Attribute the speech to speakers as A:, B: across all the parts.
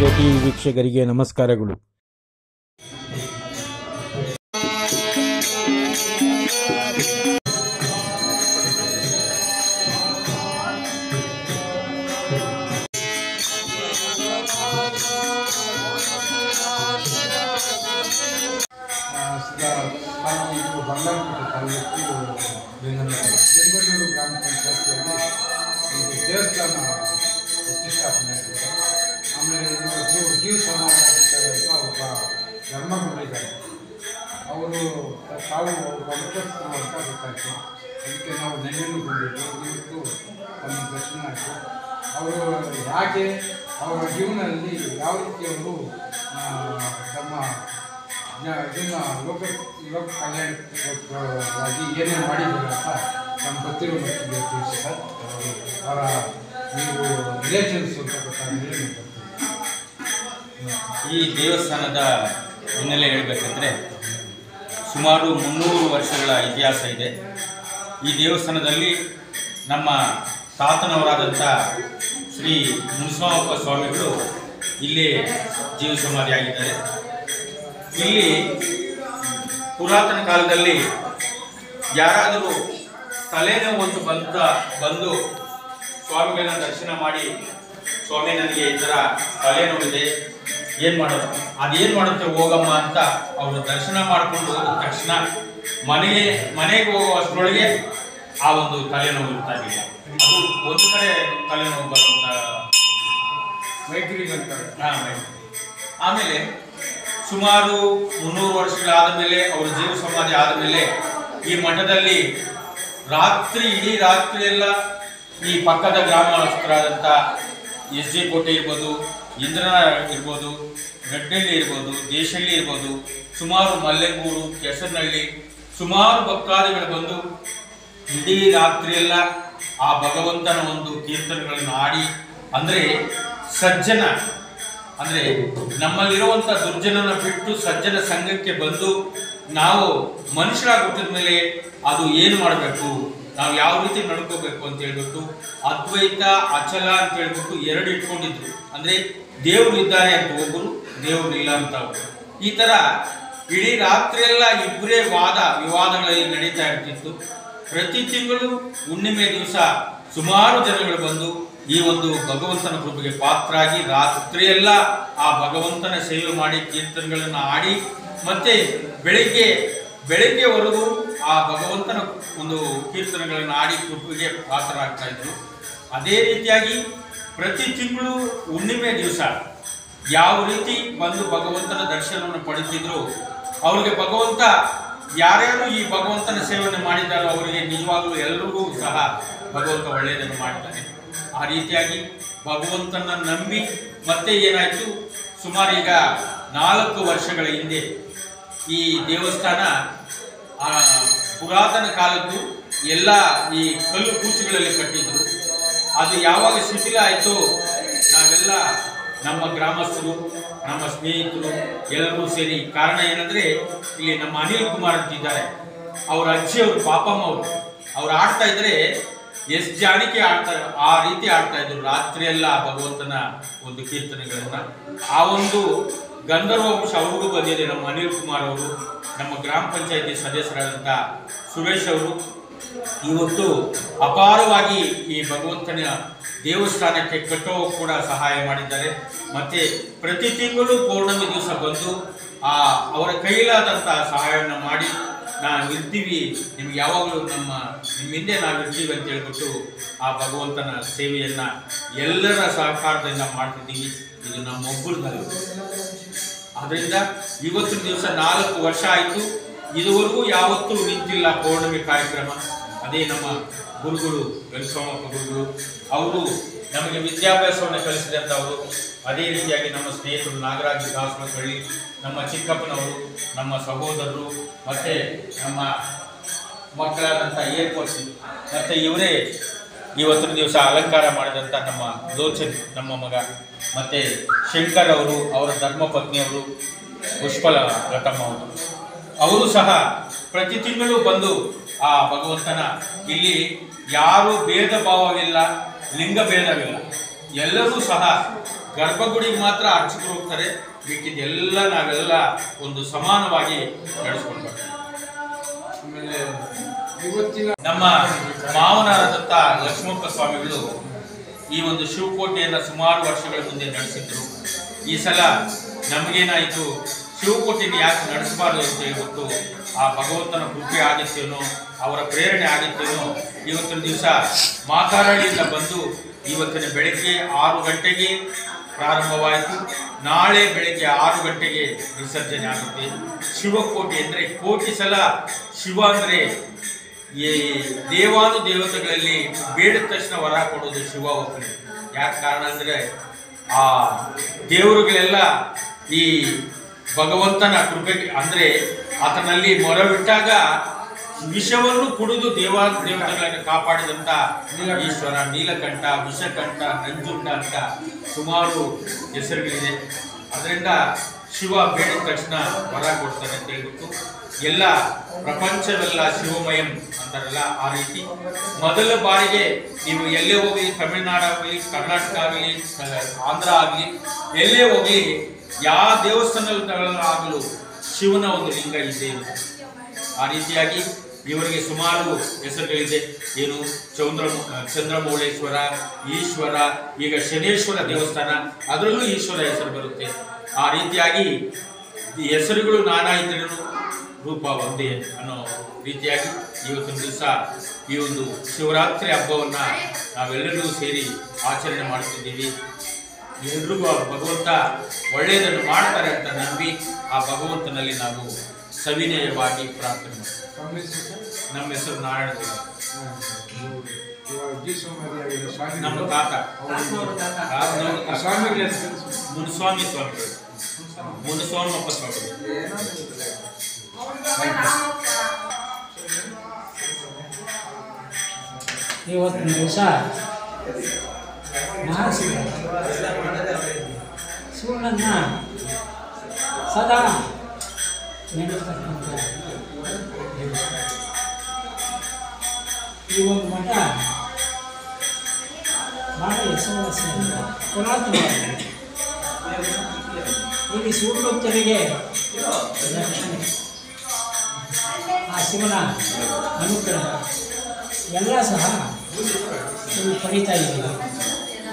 A: ಸತ್ಯ ಟಿವಿ ವೀಕ್ಷಕರಿಗೆ ನಮಸ್ಕಾರಗಳು.
B: ಬೆಂಗಳೂರು ಗ್ರಾಮ ಪಂಚಾಯತಿಯಲ್ಲಿ ಒಂದು ದೇವಸ್ಥಾನ ಪ್ರತಿಷ್ಠಾಪನೆ ಆಗಿದೆ. ಆಮೇಲೆ ಇವತ್ತು ಜೀವ ಸಮಾಜ ಅಂತ ಒಬ್ಬ ಧರ್ಮಗುರುಗಳಿದ್ದಾರೆ. ಅವರು ತಾವು ವರ್ಕರ್ಸ್ರು ಅಂತ ಗೊತ್ತಾಯಿತು. ಅದಕ್ಕೆ ನಾವು ನೆನ್ನೆನೂ ಬಂದಿದ್ದು, ಇವತ್ತು ತಮ್ಮ ದರ್ಶನ ಆಯಿತು. ಅವರು ಯಾಕೆ ಅವರ ಜೀವನದಲ್ಲಿ ಯಾವ ರೀತಿ ಅವರು ತಮ್ಮ ಇದನ್ನು ಲೋಕ ಕಲ್ಯಾಣಕ್ಕಾಗಿ ಏನೇನು ಮಾಡಿದ್ದಾರೆ ಅಂತ ನಮ್ಮ ಗೊತ್ತಿರೋ ಮಟ್ಟಿಗೆ ತಿಳಿಸಿ ಸರ್. ಅವರ ನೀವು ರಿಲೇಷನ್ಸ್ ಅಂತ ಗೊತ್ತಾಗ
C: ಈ ದೇವಸ್ಥಾನದ ಹಿನ್ನೆಲೆ ಹೇಳಬೇಕಂದ್ರೆ ಸುಮಾರು 300 ವರ್ಷಗಳ ಇತಿಹಾಸ ಇದೆ. ಈ ದೇವಸ್ಥಾನದಲ್ಲಿ ನಮ್ಮ ತಾತನವರಾದಂಥ ಶ್ರೀ ಮುನಿಸ್ವಾಮಪ್ಪ ಸ್ವಾಮಿಗಳು ಇಲ್ಲಿ ಜೀವ ಸಮಾಧಿಯಾಗಿದ್ದಾರೆ. ಇಲ್ಲಿ ಪುರಾತನ ಕಾಲದಲ್ಲಿ ಯಾರಾದರೂ ತಲೆನೋವು ಒಂದು ಬಂದು ಸ್ವಾಮಿಗಳನ್ನ ದರ್ಶನ ಮಾಡಿ, ಸ್ವಾಮಿ ನನಗೆ ಈ ಥರ ತಲೆನೋವಿದೆ, ಏನು ಮಾಡೋದು, ಅದೇನು ಮಾಡುತ್ತೆ ಹೋಗಮ್ಮ ಅಂತ ಅವರು ದರ್ಶನ ಮಾಡಿಕೊಂಡು ಹೋದ ತಕ್ಷಣ ಮನೆಗೆ ಹೋಗುವಷ್ಟರೊಳಗೆ ಆ ಒಂದು ತಲೆನೋವು ಇರ್ತಾಗಿಲ್ಲ. ಅದು ಒಂದು ಕಡೆ ತಲೆನೋವು ಬರುವಂಥ
B: ಮೈಗ್ರೇನ್ ಅಂತಾರೆ.
C: ಆಮೇಲೆ ಸುಮಾರು 300 ವರ್ಷಗಳಾದ ಮೇಲೆ ಅವರು ಜೀವ ಸಮಾಧಿ ಆದ ಮೇಲೆ ಈ ಮಠದಲ್ಲಿ ಇಡೀ ರಾತ್ರಿ ಎಲ್ಲ ಈ ಪಕ್ಕದ ಗ್ರಾಮಸ್ಥರಾದಂಥ ಎಸ್ ಜೆ ಕೋಟೆ ಇರ್ಬೋದು, ಇಂದ್ರನಾಳ್ ಇರ್ಬೋದು, ಗಡ್ಡಳ್ಳಿ ಇರ್ಬೋದು, ದೇಶಳ್ಳಿ ಇರ್ಬೋದು, ಸುಮಾರು ಮಲ್ಲೆಗೂರು, ಕೆಸರನಹಳ್ಳಿ ಸುಮಾರು ಭಕ್ತಾದಿಗಳು ಬಂದು ಇಡೀ ರಾತ್ರಿಯೆಲ್ಲ ಆ ಭಗವಂತನ ಒಂದು ಕೀರ್ತನೆಗಳನ್ನು ಹಾಡಿ, ಅಂದರೆ ಸಜ್ಜನ ಅಂದರೆ ನಮ್ಮಲ್ಲಿರುವಂಥ ದುರ್ಜನನ ಬಿಟ್ಟು ಸಜ್ಜನ ಸಂಘಕ್ಕೆ ಬಂದು ನಾವು ಮನುಷ್ಯರಾಗಿ ಹುಟ್ಟಿದ ಮೇಲೆ ಅದು ಏನು ಮಾಡಬೇಕು, ನಾವು ಯಾವ ರೀತಿ ನಡ್ಕೋಬೇಕು ಅಂತ ಹೇಳ್ಬಿಟ್ಟು ಅದ್ವೈತ ಅಚಲ ಅಂತ ಹೇಳ್ಬಿಟ್ಟು 2 ಇಟ್ಕೊಂಡಿದ್ರು. ಅಂದರೆ ದೇವರು ಇದ್ದಾರೆ ಅಂತ ಒಬ್ಬರು, ದೇವರು ಇಲ್ಲ ಅಂತ ಒಬ್ಬರು. ಈ ಥರ ಇಡೀ ರಾತ್ರಿಯೆಲ್ಲ ಇಬ್ಬರೇ ವಿವಾದಗಳಲ್ಲಿ ನಡೀತಾ ಇರ್ತಿತ್ತು. ಪ್ರತಿ ತಿಂಗಳು ಹುಣ್ಣಿಮೆ ದಿವಸ ಸುಮಾರು ಜನಗಳು ಬಂದು ಈ ಒಂದು ಭಗವಂತನ ಕೃಪೆಗೆ ಪಾತ್ರರಾಗಿ ರಾತ್ರಿಯೆಲ್ಲ ಆ ಭಗವಂತನ ಸೇವೆ ಮಾಡಿ ಕೀರ್ತನೆಗಳನ್ನು ಹಾಡಿ ಮತ್ತೆ ಬೆಳಿಗ್ಗೆವರೆಗೂ ಆ ಭಗವಂತನ ಒಂದು ಕೀರ್ತನೆಗಳನ್ನು ಹಾಡಿ ಕೃಪೆಗೆ ಪಾತ್ರರಾಗ್ತಾ ಇದ್ರು. ಅದೇ ರೀತಿಯಾಗಿ ಪ್ರತಿ ತಿಂಗಳು ಹುಣ್ಣಿಮೆ ದಿವಸ ಯಾವ ರೀತಿ ಬಂದು ಭಗವಂತನ ದರ್ಶನವನ್ನು ಪಡೆದಿದ್ರು, ಅವರಿಗೆ ಭಗವಂತ ಯಾರ್ಯಾರು ಈ ಭಗವಂತನ ಸೇವೆಯನ್ನು ಮಾಡಿದ್ದಾರೋ ಅವರಿಗೆ ನಿಜವಾಗ್ಲೂ ಎಲ್ಲರಿಗೂ ಸಹ ಭಗವಂತ ಒಳ್ಳೆಯದನ್ನು ಮಾಡಿದ್ದಾನೆ. ಆ ರೀತಿಯಾಗಿ ಭಗವಂತನ ನಂಬಿ ಮತ್ತೆ ಏನಾಯಿತು, ಸುಮಾರು ಈಗ 4 ವರ್ಷಗಳ ಹಿಂದೆ ಈ ದೇವಸ್ಥಾನ ಪುರಾತನ ಕಾಲದ್ದು ಎಲ್ಲ ಈ ಕಲ್ಲು ಕೂಚುಗಳಲ್ಲಿ ಕಟ್ಟಿದ್ರು. ಅದು ಯಾವಾಗ ಶಿಥಿಲ ಆಯಿತು, ನಾವೆಲ್ಲ ನಮ್ಮ ಗ್ರಾಮಸ್ಥರು, ನಮ್ಮ ಸ್ನೇಹಿತರು ಎಲ್ಲರೂ ಸೇರಿ, ಕಾರಣ ಏನಂದರೆ ಇಲ್ಲಿ ನಮ್ಮ ಅನಿಲ್ ಕುಮಾರ್ ಅಂತಿದ್ದಾರೆ, ಅವರ ಅಜ್ಜಿಯವರು ಪಾಪಮ್ಮ ಅವ್ರು ಆಡ್ತಾ ಇದ್ರೆ ಎಷ್ಟು ಜಾಣಿಕೆ ಆಡ್ತಾರೆ ಆ ರೀತಿ ಆಡ್ತಾ ಇದ್ರು ರಾತ್ರಿಯೆಲ್ಲ ಭಗವಂತನ ಒಂದು ಕೀರ್ತನೆಗಳನ್ನ. ಆ ಒಂದು ಗಂಧರ್ವ ವಂಶ ಅವ್ರಿಗೂ ಬಂದಿದೆ. ನಮ್ಮ ಅನಿಲ್ ಕುಮಾರ್ ಅವರು, ನಮ್ಮ ಗ್ರಾಮ ಪಂಚಾಯತಿ ಸದಸ್ಯರಾದಂಥ ಸುರೇಶ್ ಅವರು ಇವತ್ತು ಅಪಾರವಾಗಿ ಈ ಭಗವಂತನ ದೇವಸ್ಥಾನಕ್ಕೆ ಕಟ್ಟೋ ಕೂಡ ಸಹಾಯ ಮಾಡಿದ್ದಾರೆ. ಮತ್ತು ಪ್ರತಿ ತಿಂಗಳು ಪೌರ್ಣಮಿ ದಿವಸ ಬಂದು ಅವರ ಕೈಲಾದಂಥ ಸಹಾಯವನ್ನು ಮಾಡಿ ನಾವು ಇರ್ತೀವಿ, ನಿಮ್ಗೆ ಯಾವಾಗಲೂ ನಿಮ್ಮ ಹಿಂದೆ ನಾವು ಇರ್ತೀವಿ ಅಂತ ಹೇಳ್ಬಿಟ್ಟು ಆ ಭಗವಂತನ ಸೇವೆಯನ್ನು ಎಲ್ಲರ ಸಹಕಾರದಿಂದ ಮಾಡ್ತಿದ್ದೀವಿ. ಇದು ನಮ್ಮ ಒಬ್ಬರದಲ್ಲ. ಆದ್ದರಿಂದ ಇವತ್ತಿನ ದಿವಸ 4 ವರ್ಷ ಆಯಿತು, ಇದುವರೆಗೂ ಯಾವತ್ತೂ ನಿಂತಿಲ್ಲ ಪೌರ್ಣಮಿ ಕಾರ್ಯಕ್ರಮ. ಅದೇ ನಮ್ಮ ಗುರುಗಳು ವೆಂಕಟಸ್ವಾಮಪ್ಪ ಗುರುಗಳು ಅವರು ನಮಗೆ ವಿದ್ಯಾಭ್ಯಾಸವನ್ನು ಕಲಿಸಿದಂಥವರು. ಅದೇ ರೀತಿಯಾಗಿ ನಮ್ಮ ಸ್ನೇಹಿತರು ನಾಗರಾಜ್ ದಾಸನಹಳ್ಳಿ, ನಮ್ಮ ಚಿಕ್ಕಪ್ಪನವರು, ನಮ್ಮ ಸಹೋದರರು, ಮತ್ತು ನಮ್ಮ ಮಕ್ಕಳಾದಂಥ ಏರ್ಪೋರ್ಟ್ಸ್, ಮತ್ತು ಇವರೇ ಇವತ್ತಿನ ದಿವಸ ಅಲಂಕಾರ ಮಾಡಿದಂಥ ನಮ್ಮ ಲೋಚನ್ ನಮ್ಮ ಮಗ, ಮತ್ತು ಶಂಕರ್ ಅವರು, ಅವರ ಧರ್ಮಪತ್ನಿಯವರು ಪುಷ್ಪಲತಮ್ಮ ಅವರು ಸಹ ಪ್ರತಿ ತಿಂಗಳು ಬಂದು ಆ ಭಗವಂತನ ಇಲ್ಲಿ ಯಾರೂ ಭೇದ ಭಾವವಿಲ್ಲ, ಲಿಂಗ ಭೇದವಿಲ್ಲ, ಎಲ್ಲರೂ ಸಹ ಗರ್ಭಗುಡಿಗೆ ಮಾತ್ರ ಅರ್ಚಕರು ಹೋಗ್ತಾರೆ, ಬೇಕಿದ್ದೆಲ್ಲ ನಾವೆಲ್ಲ ಒಂದು ಸಮಾನವಾಗಿ ನಡೆಸ್ಕೊಂಡು ಬರ್ತೀವಿ.
B: ಆಮೇಲೆ ಇವತ್ತಿನ
C: ನಮ್ಮ ಮಾವನರದತ್ತ ಲಕ್ಷ್ಮಪ್ಪ ಸ್ವಾಮಿಗಳು ಈ ಒಂದು ಶಿವಕೋಟೆಯನ್ನು ಸುಮಾರು ವರ್ಷಗಳ ಮುಂದೆ ನಡೆಸಿದ್ರು. ಈ ಸಲ ನಮಗೇನಾಯಿತು, ಶಿವಕೋಟೆಯನ್ನು ಯಾಕೆ ನಡೆಸಬಾರ್ದು ಅಂತ ಹೇಳ್ಬಿಟ್ಟು ಆ ಭಗವಂತನ ಕೃಪೆ ಆಗಿತ್ತೇನೋ, ಅವರ ಪ್ರೇರಣೆ ಆಗಿತ್ತೇನೋ, ಇವತ್ತಿನ ದಿವಸ ಮಾಕಾರಹಳ್ಳಿಯಿಂದ ಬಂದು ಇವತ್ತಿನ ಬೆಳಗ್ಗೆ 6 ಗಂಟೆಗೆ ಪ್ರಾರಂಭವಾಯಿತು. ನಾಳೆ ಬೆಳಗ್ಗೆ 6 ಗಂಟೆಗೆ ವಿಸರ್ಜನೆ ಆಗುತ್ತೆ. ಶಿವಕೋಟೆ ಅಂದರೆ ಕೋಟಿ ಸಲ ಶಿವ ಅಂದರೆ ಈ ದೇವಾನುದೇವತೆಗಳಲ್ಲಿ ಬೇಡಿದ ತಕ್ಷಣ ವರ ಕೊಡೋದು ಶಿವ ಒಬ್ಬನೇ. ಯಾಕೆ ಕಾರಣ ಅಂದರೆ ಆ ದೇವರುಗಳೆಲ್ಲ ಈ ಭಗವಂತನ ಕೃಪೆ ಅಂದರೆ ಆತನಲ್ಲಿ ಮೊರವಿಟ್ಟಾಗ ವಿಷವನ್ನು ಕುಡಿದು ದೇವತೆಗಳನ್ನು ಕಾಪಾಡಿದಂಥ ಈಶ್ವರ, ನೀಲಕಂಠ, ವಿಷಕಂಠ, ನಂಜುಂಡ ಅಂತ ಸುಮಾರು ಹೆಸರುಗಳಿದೆ. ಅದರಿಂದ ಶಿವ ಬೇಡಿದ ತಕ್ಷಣ ವರ ಕೊಡ್ತಾನೆ ಅಂತ ಹೇಳ್ಬಿಟ್ಟು ಎಲ್ಲ ಪ್ರಪಂಚವೆಲ್ಲ ಶಿವಮಯಂ ಅಂತಾರಲ್ಲ, ಆ ರೀತಿ ಮೊದಲ ಬಾರಿಗೆ ನೀವು ಎಲ್ಲೇ ಹೋಗಲಿ, ತಮಿಳುನಾಡಾಗಲಿ, ಕರ್ನಾಟಕ ಆಗಲಿ, ಆಂಧ್ರ ಆಗಲಿ, ಎಲ್ಲೇ ಹೋಗಲಿ, ಯಾವ ದೇವಸ್ಥಾನಗಳಾಗಲೂ ಶಿವನ ಒಂದು ಲಿಂಗ ಇದೆ. ಆ ರೀತಿಯಾಗಿ ಇವರಿಗೆ ಸುಮಾರು ಹೆಸರುಗಳಿದೆ. ಏನು ಚಂದ್ರಮೌಳೇಶ್ವರ, ಈಶ್ವರ, ಈಗ ಶನೇಶ್ವರ ದೇವಸ್ಥಾನ, ಅದರಲ್ಲೂ ಈಶ್ವರ ಹೆಸರು ಬರುತ್ತೆ. ಆ ರೀತಿಯಾಗಿ ಈ ಹೆಸರುಗಳು ನಾನಾ ಇದ್ರೂ ರೂಪ ಒಂದೇ ಅನ್ನೋ ರೀತಿಯಾಗಿ ಇವತ್ತಿನ ದಿವಸ ಈ ಒಂದು ಶಿವರಾತ್ರಿ ಹಬ್ಬವನ್ನು ನಾವೆಲ್ಲರೂ ಸೇರಿ ಆಚರಣೆ ಮಾಡ್ತಿದ್ದೀವಿ. ಎಲ್ರಿಗೂ ಭಗವಂತ ಒಳ್ಳೆಯದನ್ನು ಮಾಡ್ತಾರೆ ಅಂತ ನಂಬಿ ಆ ಭಗವಂತನಲ್ಲಿ ನಾವು ಸವಿನಯವಾಗಿ ಪ್ರಾರ್ಥನೆ ಮಾಡ್ತೀವಿ. ನಮ್ಮ ಹೆಸರು ನಾರಾಯಣ. ನಮ್ಮ ತಾತ ಮುನಿಸ್ವಾಮಿ ಸ್ವಾಮಿಗಳು, ಮುನಿಸ್ವಾಮಪ್ಪ ಸ್ವಾಮಿಗಳು.
D: ಇವತ್ತಿನ ದಿವಸ ಶಿವನನ್ನು ಸದಾ ನೆನೆಸ್ತಕ್ಕಂಥ ಈ ಒಂದು ಮಠ ಭಾಳ ಹೆಸರುವಾಸಿ ಪುರಾತನವಾಗಿದೆ. ಇಲ್ಲಿ ಶಿವಭಕ್ತರಿಗೆ ರಕ್ಷಣೆ, ಆ ಶಿವನ ಅನುಗ್ರಹ ಎಲ್ಲ ಸಹ ಇವು ಪಡೀತಾ ಇದ್ದೀವಿ.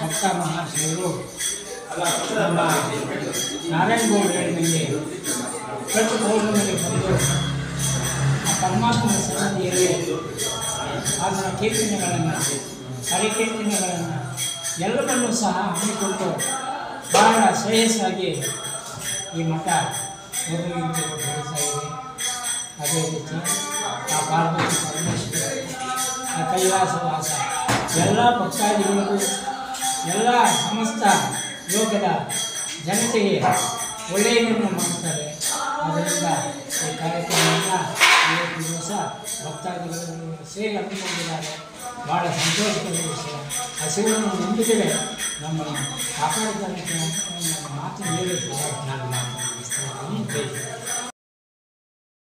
D: ಭಕ್ತ ಮಹಾಶಿವರು ನಮ್ಮ ನಾರಾಯಣಗೌಡ ಹೇಳಿದಂಗೆ ಪ್ರತಿ ಪೌರ್ಣಮಿಗೆ ಬಂದು ಆ ಪರಮಾತ್ಮನ ಸನ್ನಿಧಿಯಲ್ಲಿ ಆತನ ಕೀರ್ತನೆಗಳನ್ನು, ಹರಿಕೀರ್ತನೆಗಳನ್ನು ಎಲ್ಲವನ್ನೂ ಸಹ ಹಮ್ಮಿಕೊಂಡು ಬಹಳ ಶ್ರೇಯಸ್ಸಾಗಿ ಈ ಮಠ ಮೊದಲಿಗಿಂತ ಬೆಳೆಸ್ತಾ ಇದೆ. ಅದೇ ರೀತಿ ಆ ಪಾರ್ವತಿ ಪರಮೇಶ್ವರ, ಆ ಕೈಲಾಸವಾಸ ಎಲ್ಲ ಭಕ್ತಾದಿಗಳಿಗೂ, ಎಲ್ಲ ಸಮಸ್ತ ಲೋಕದ ಜನತೆಗೆ ಒಳ್ಳೆಯದನ್ನು ಮಾಡ್ತಾರೆ. ಅದರಿಂದ ಈ ಕಾರ್ಯಕ್ರಮವನ್ನು ಇವತ್ತು ದಿವಸ ಭಕ್ತಾದಿಗಳು ಸೇರಿ ಹಮ್ಮಿಕೊಂಡಿದ್ದಾರೆ. ಭಾಳ ಸಂತೋಷದ ವಿಷಯ. ಆ ಶಿವನನ್ನು ನಂಬಿದರೆ ನಮ್ಮನ್ನು ಕಾಪಾಡಿದ್ದಾರೆ. ನನ್ನ ಮಾತು ಹೇಳಿ ನಾನು ಮಾತನಾಡಿಸ್ತಾ ಇದ್ದೀನಿ.